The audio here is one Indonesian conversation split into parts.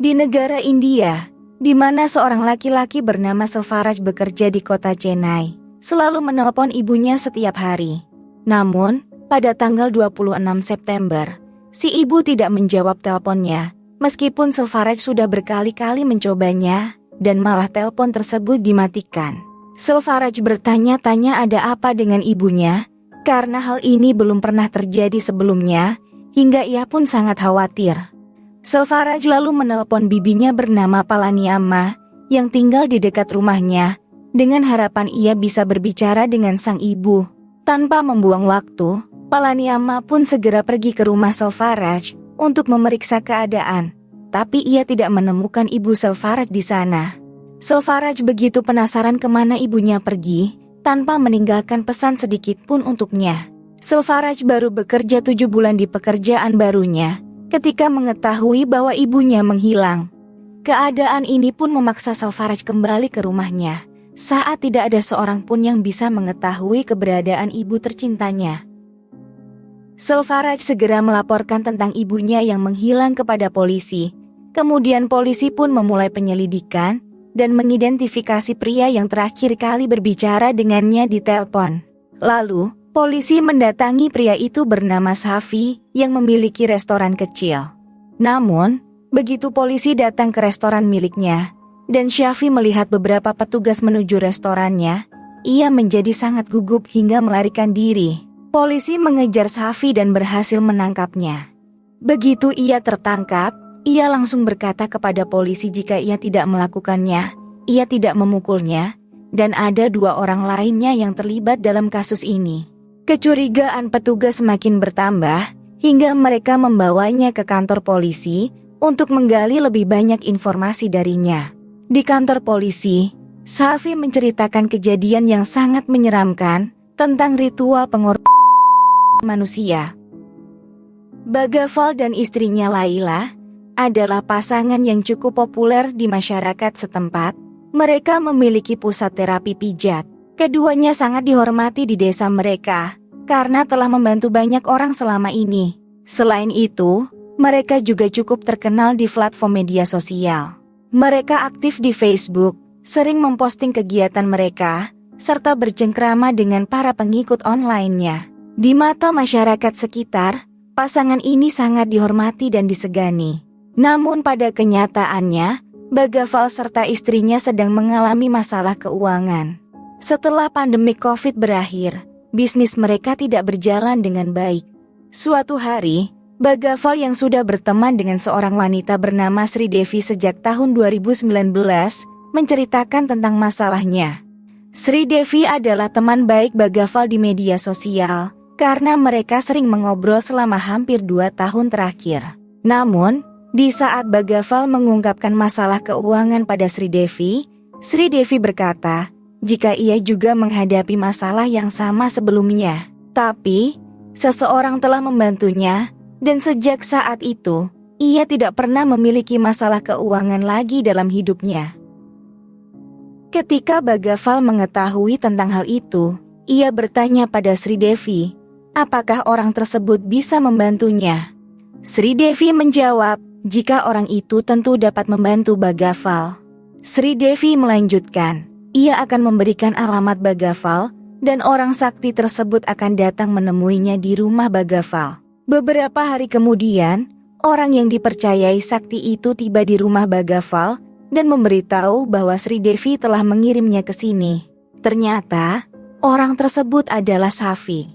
Di negara India, di mana seorang laki-laki bernama Selvaraj bekerja di kota Chennai, selalu menelpon ibunya setiap hari. Namun, pada tanggal 26 September, si ibu tidak menjawab teleponnya, meskipun Selvaraj sudah berkali-kali mencobanya, dan malah telepon tersebut dimatikan. Selvaraj bertanya-tanya ada apa dengan ibunya, karena hal ini belum pernah terjadi sebelumnya, hingga ia pun sangat khawatir. Selvaraj lalu menelpon bibinya bernama Palaniamma yang tinggal di dekat rumahnya dengan harapan ia bisa berbicara dengan sang ibu. Tanpa membuang waktu, Palaniamma pun segera pergi ke rumah Selvaraj untuk memeriksa keadaan, tapi ia tidak menemukan ibu Selvaraj di sana. Selvaraj begitu penasaran kemana ibunya pergi tanpa meninggalkan pesan sedikit pun untuknya. Selvaraj baru bekerja 7 bulan di pekerjaan barunya ketika mengetahui bahwa ibunya menghilang. Keadaan ini pun memaksa Selvaraj kembali ke rumahnya saat tidak ada seorang pun yang bisa mengetahui keberadaan ibu tercintanya. Selvaraj segera melaporkan tentang ibunya yang menghilang kepada polisi. Kemudian polisi pun memulai penyelidikan dan mengidentifikasi pria yang terakhir kali berbicara dengannya di telepon. Lalu, polisi mendatangi pria itu bernama Safi yang memiliki restoran kecil. Namun, begitu polisi datang ke restoran miliknya, dan Syafi melihat beberapa petugas menuju restorannya, ia menjadi sangat gugup hingga melarikan diri. Polisi mengejar Safi dan berhasil menangkapnya. Begitu ia tertangkap, ia langsung berkata kepada polisi jika ia tidak melakukannya, ia tidak memukulnya, dan ada 2 orang lainnya yang terlibat dalam kasus ini. Kecurigaan petugas semakin bertambah, hingga mereka membawanya ke kantor polisi untuk menggali lebih banyak informasi darinya. Di kantor polisi, Safi menceritakan kejadian yang sangat menyeramkan tentang ritual pengorbanan manusia. Bagaval dan istrinya Laila adalah pasangan yang cukup populer di masyarakat setempat. Mereka memiliki pusat terapi pijat. Keduanya sangat dihormati di desa mereka karena telah membantu banyak orang selama ini. Selain itu, mereka juga cukup terkenal di platform media sosial. Mereka aktif di Facebook, sering memposting kegiatan mereka, serta bercengkrama dengan para pengikut online-nya. Di mata masyarakat sekitar, pasangan ini sangat dihormati dan disegani. Namun pada kenyataannya, Bagaval serta istrinya sedang mengalami masalah keuangan. Setelah pandemi COVID berakhir, bisnis mereka tidak berjalan dengan baik. Suatu hari, Bagaval yang sudah berteman dengan seorang wanita bernama Sri Devi sejak tahun 2019 menceritakan tentang masalahnya. Sri Devi adalah teman baik Bagaval di media sosial karena mereka sering mengobrol selama hampir 2 tahun terakhir. Namun, di saat Bagaval mengungkapkan masalah keuangan pada Sri Devi berkata jika ia juga menghadapi masalah yang sama sebelumnya. Tapi, seseorang telah membantunya dan sejak saat itu, ia tidak pernah memiliki masalah keuangan lagi dalam hidupnya. Ketika Bagaval mengetahui tentang hal itu, ia bertanya pada Sri Devi, apakah orang tersebut bisa membantunya? Sri Devi menjawab, jika orang itu tentu dapat membantu Bagaval. Sri Devi melanjutkan, ia akan memberikan alamat Bagaval dan orang sakti tersebut akan datang menemuinya di rumah Bagaval. Beberapa hari kemudian, orang yang dipercayai sakti itu tiba di rumah Bagaval dan memberitahu bahwa Sri Devi telah mengirimnya ke sini. Ternyata, orang tersebut adalah Safi.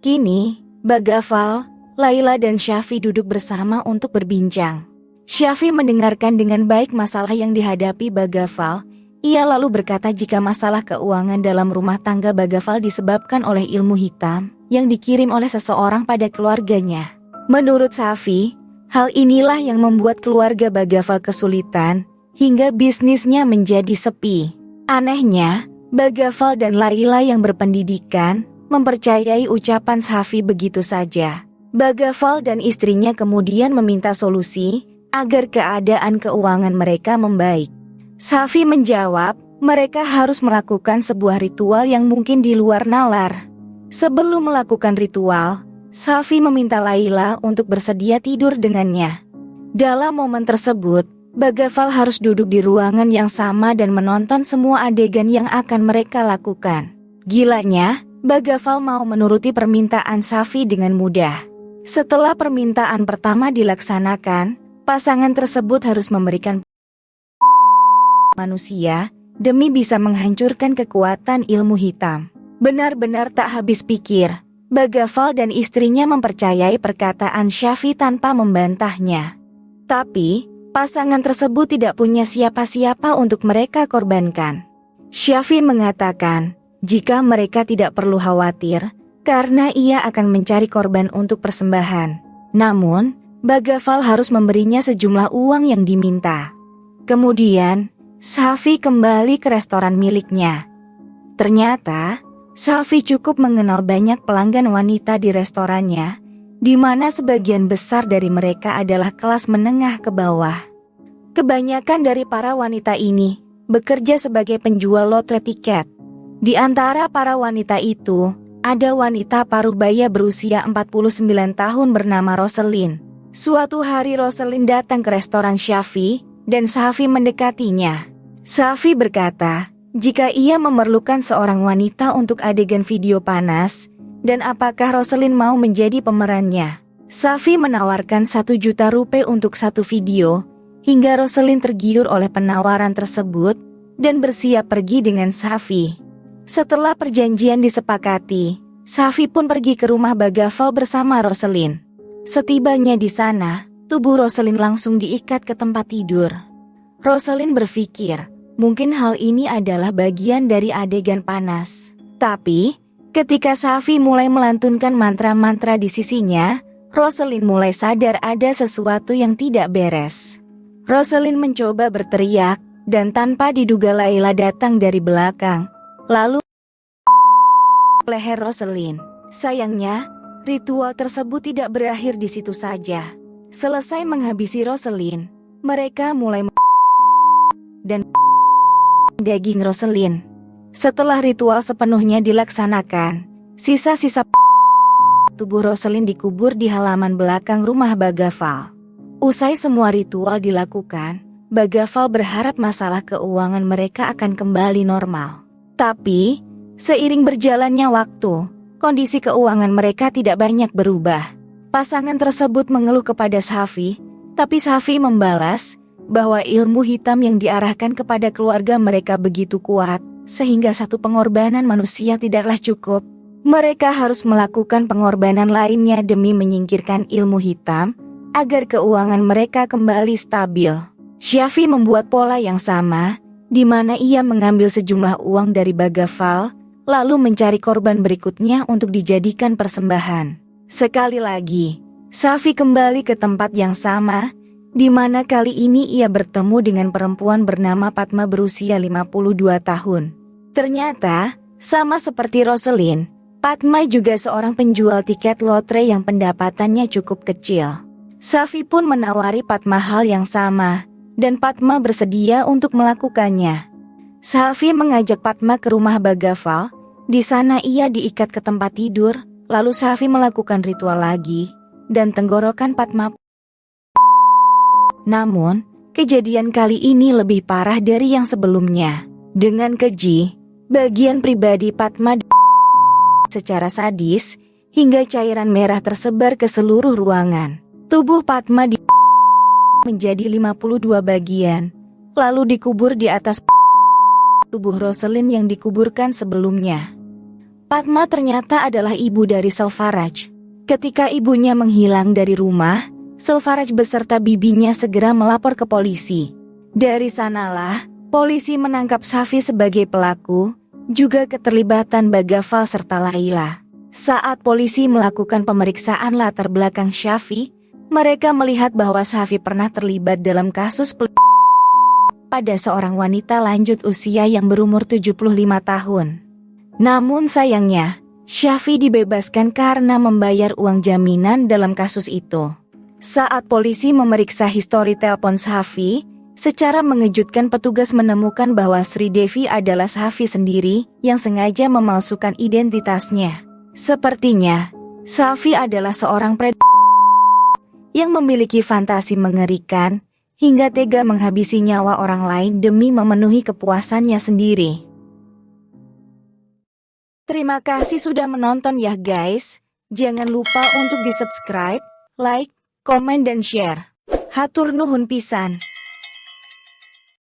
Kini, Bagaval, Laila dan Syafi duduk bersama untuk berbincang. Syafi mendengarkan dengan baik masalah yang dihadapi Bagaval. Ia lalu berkata jika masalah keuangan dalam rumah tangga Bagaval disebabkan oleh ilmu hitam yang dikirim oleh seseorang pada keluarganya. Menurut Syafi, hal inilah yang membuat keluarga Bagaval kesulitan hingga bisnisnya menjadi sepi. Anehnya, Bagaval dan Laila yang berpendidikan mempercayai ucapan Syafi begitu saja. Bagaval dan istrinya kemudian meminta solusi agar keadaan keuangan mereka membaik. Syafi menjawab, mereka harus melakukan sebuah ritual yang mungkin di luar nalar. Sebelum melakukan ritual, Syafi meminta Laila untuk bersedia tidur dengannya. Dalam momen tersebut, Bagaval harus duduk di ruangan yang sama dan menonton semua adegan yang akan mereka lakukan. Gilanya, Bagaval mau menuruti permintaan Safi dengan mudah. Setelah permintaan pertama dilaksanakan, pasangan tersebut harus memberikan manusia demi bisa menghancurkan kekuatan ilmu hitam. Benar-benar tak habis pikir, Bagaval dan istrinya mempercayai perkataan Safi tanpa membantahnya. Tapi, pasangan tersebut tidak punya siapa-siapa untuk mereka korbankan. Safi mengatakan, jika mereka tidak perlu khawatir, karena ia akan mencari korban untuk persembahan. Namun, Bagaval harus memberinya sejumlah uang yang diminta. Kemudian, Safi kembali ke restoran miliknya. Ternyata, Safi cukup mengenal banyak pelanggan wanita di restorannya, di mana sebagian besar dari mereka adalah kelas menengah ke bawah. Kebanyakan dari para wanita ini bekerja sebagai penjual lotre tiket. Di antara para wanita itu, ada wanita paruh baya berusia 49 tahun bernama Roselyn. Suatu hari Roselyn datang ke restoran Safi dan Safi mendekatinya. Safi berkata, jika ia memerlukan seorang wanita untuk adegan video panas, dan apakah Roselyn mau menjadi pemerannya. Safi menawarkan 1 juta rupiah untuk satu video, hingga Roselyn tergiur oleh penawaran tersebut dan bersiap pergi dengan Safi. Setelah perjanjian disepakati, Safi pun pergi ke rumah Bagaval bersama Roselyn. Setibanya di sana, tubuh Roselyn langsung diikat ke tempat tidur. Roselyn berpikir, mungkin hal ini adalah bagian dari adegan panas. Tapi, ketika Safi mulai melantunkan mantra-mantra di sisinya, Roselyn mulai sadar ada sesuatu yang tidak beres. Roselyn mencoba berteriak, dan tanpa diduga Laila datang dari belakang, lalu leher Roselyn. Sayangnya, ritual tersebut tidak berakhir di situ saja. Selesai menghabisi Roselyn, mereka mulai dan daging Roselyn. Setelah ritual sepenuhnya dilaksanakan, sisa-sisa tubuh Roselyn dikubur di halaman belakang rumah Bagaval. Usai semua ritual dilakukan, Bagaval berharap masalah keuangan mereka akan kembali normal. Tapi, seiring berjalannya waktu, kondisi keuangan mereka tidak banyak berubah. Pasangan tersebut mengeluh kepada Safi, tapi Safi membalas bahwa ilmu hitam yang diarahkan kepada keluarga mereka begitu kuat, sehingga satu pengorbanan manusia tidaklah cukup. Mereka harus melakukan pengorbanan lainnya demi menyingkirkan ilmu hitam, agar keuangan mereka kembali stabil. Safi membuat pola yang sama, di mana ia mengambil sejumlah uang dari Bagaval, lalu mencari korban berikutnya untuk dijadikan persembahan. Sekali lagi, Safi kembali ke tempat yang sama, di mana kali ini ia bertemu dengan perempuan bernama Padma berusia 52 tahun. Ternyata, sama seperti Roselyn, Padma juga seorang penjual tiket lotre yang pendapatannya cukup kecil. Safi pun menawari Padma hal yang sama, dan Padma bersedia untuk melakukannya. Safi mengajak Padma ke rumah Bagaval. Di sana ia diikat ke tempat tidur, lalu Safi melakukan ritual lagi, dan tenggorokan Padma. Namun, kejadian kali ini lebih parah dari yang sebelumnya. Dengan keji, bagian pribadi Padma secara sadis, hingga cairan merah tersebar ke seluruh ruangan. Tubuh Padma menjadi 52 bagian, lalu dikubur di atas tubuh Roselyn yang dikuburkan sebelumnya. Padma ternyata adalah ibu dari Selvaraj. Ketika ibunya menghilang dari rumah, Selvaraj beserta bibinya segera melapor ke polisi. Dari sanalah, polisi menangkap Safi sebagai pelaku, juga keterlibatan Bagaval serta Laila. Saat polisi melakukan pemeriksaan latar belakang Safi, mereka melihat bahwa Safi pernah terlibat dalam kasus pada seorang wanita lanjut usia yang berumur 75 tahun. Namun sayangnya, Safi dibebaskan karena membayar uang jaminan dalam kasus itu. Saat polisi memeriksa histori telepon Safi, secara mengejutkan petugas menemukan bahwa Sri Devi adalah Safi sendiri yang sengaja memalsukan identitasnya. Sepertinya, Safi adalah seorang yang memiliki fantasi mengerikan hingga tega menghabisi nyawa orang lain demi memenuhi kepuasannya sendiri. Terima kasih sudah menonton ya guys. Jangan lupa untuk di subscribe, like, komen dan share. Hatur nuhun pisan.